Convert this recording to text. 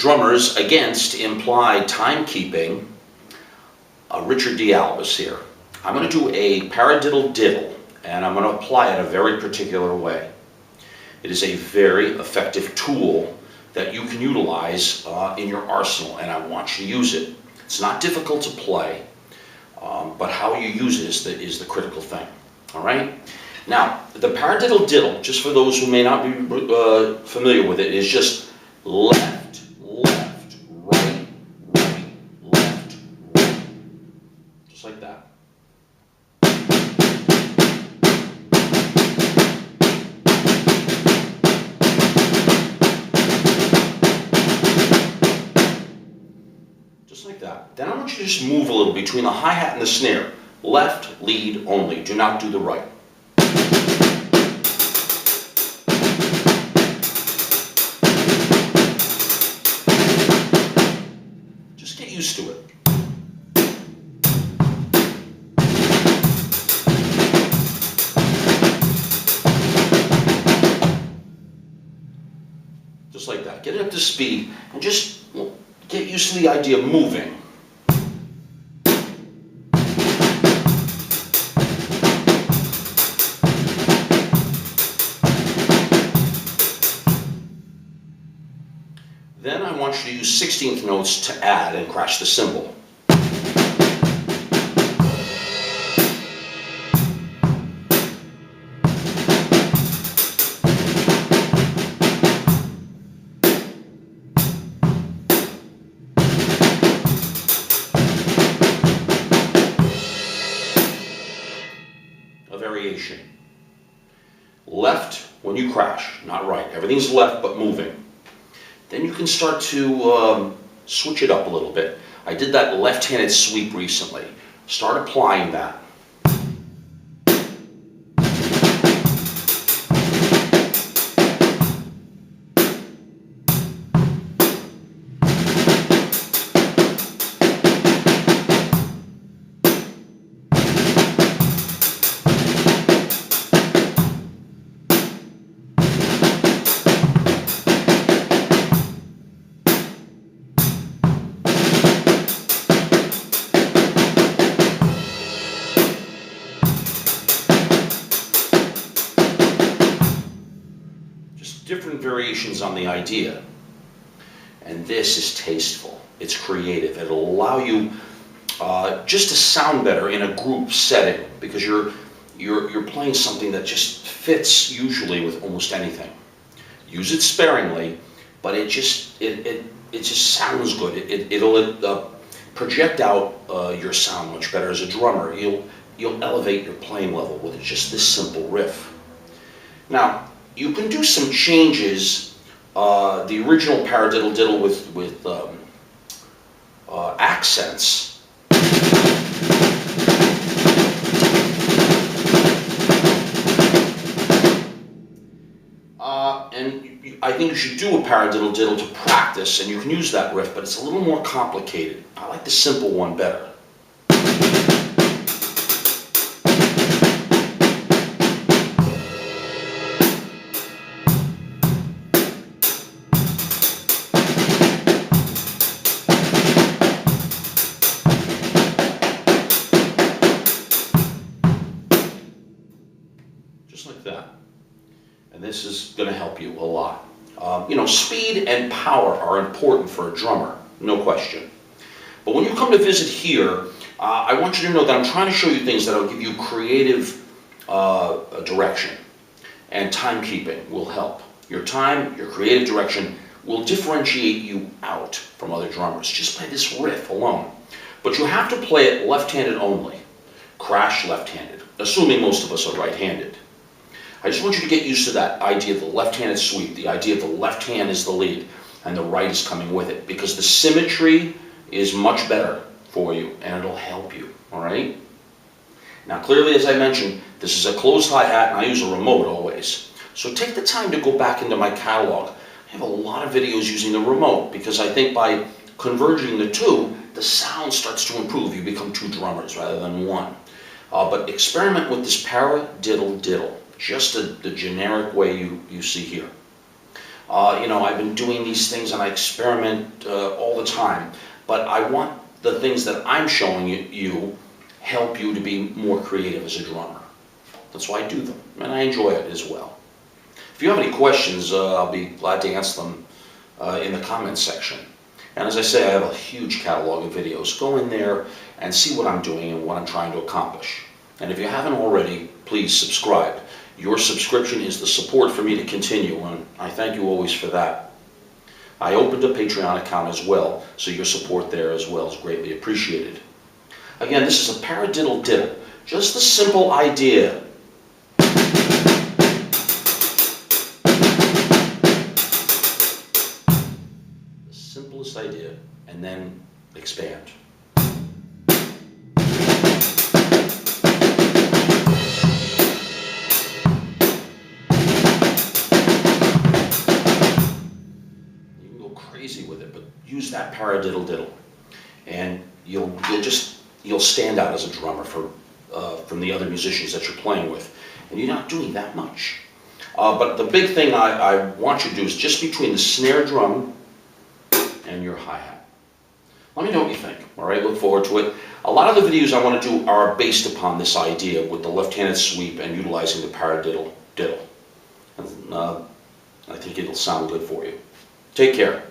drummers against implied timekeeping, Richard D. Albus here. I'm going to do a Paradiddle Diddle, and I'm going to apply it a very particular way. It is a very effective tool that you can utilize in your arsenal, and I want you to use it. It's not difficult to play, but how you use it is the critical thing. All right? Now, the Paradiddle Diddle, just for those who may not be familiar with it, is just left, left, right, right, left, right. Just like that. Just like that. Then I want you to just move a little between the hi-hat and the snare. Left, lead only. Do not do the right. Just get used to it. Just like that. Get it up to speed and just get used to the idea of moving. Then I want you to use 16th notes to add and crash the cymbal. A variation. Left when you crash, not right. Everything's left but moving. Then you can start to switch it up a little bit. I did that left-handed sweep recently. Start applying that. Different variations on the idea, and this is tasteful. It's creative. It'll allow you just to sound better in a group setting because you're playing something that just fits usually with almost anything. Use it sparingly, but it just sounds good. It'll project out your sound much better as a drummer. You'll elevate your playing level with just this simple riff. Now, you can do some changes. The original Paradiddle Diddle with accents. And I think you should do a Paradiddle Diddle to practice, and you can use that riff, but it's a little more complicated. I like the simple one better. Just like that. And this is going to help you a lot. Speed and power are important for a drummer, no question. But when you come to visit here, I want you to know that I'm trying to show you things that will give you creative direction. And timekeeping will help. Your time, your creative direction will differentiate you out from other drummers just by this riff alone. But you have to play it left-handed only. Crash left-handed, assuming most of us are right-handed. I just want you to get used to that idea of the left-handed sweep, the idea of the left hand is the lead and the right is coming with it, because the symmetry is much better for you and it'll help you, all right? Now clearly, as I mentioned, this is a closed hi-hat and I use a remote always. So take the time to go back into my catalog. I have a lot of videos using the remote because I think by converging the two, the sound starts to improve. You become two drummers rather than one. But experiment with this Paradiddle Diddle, just the generic way you see here. I've been doing these things and I experiment all the time, but I want the things that I'm showing you help you to be more creative as a drummer. That's why I do them, and I enjoy it as well. If you have any questions, I'll be glad to answer them in the comments section. And as I say, I have a huge catalog of videos. Go in there and see what I'm doing and what I'm trying to accomplish. And if you haven't already, please subscribe. Your subscription is the support for me to continue, and I thank you always for that. I opened a Patreon account as well, so your support there as well is greatly appreciated. Again, this is a Paradiddle Diddle, just a simple idea. The simplest idea, and then expand. Crazy with it, but use that Paradiddle Diddle, and you'll stand out as a drummer from the other musicians that you're playing with, and you're not doing that much. But the big thing I want you to do is just between the snare drum and your hi-hat. Let me know what you think. All right, look forward to it. A lot of the videos I want to do are based upon this idea with the left-handed sweep and utilizing the Paradiddle Diddle. And, I think it'll sound good for you. Take care.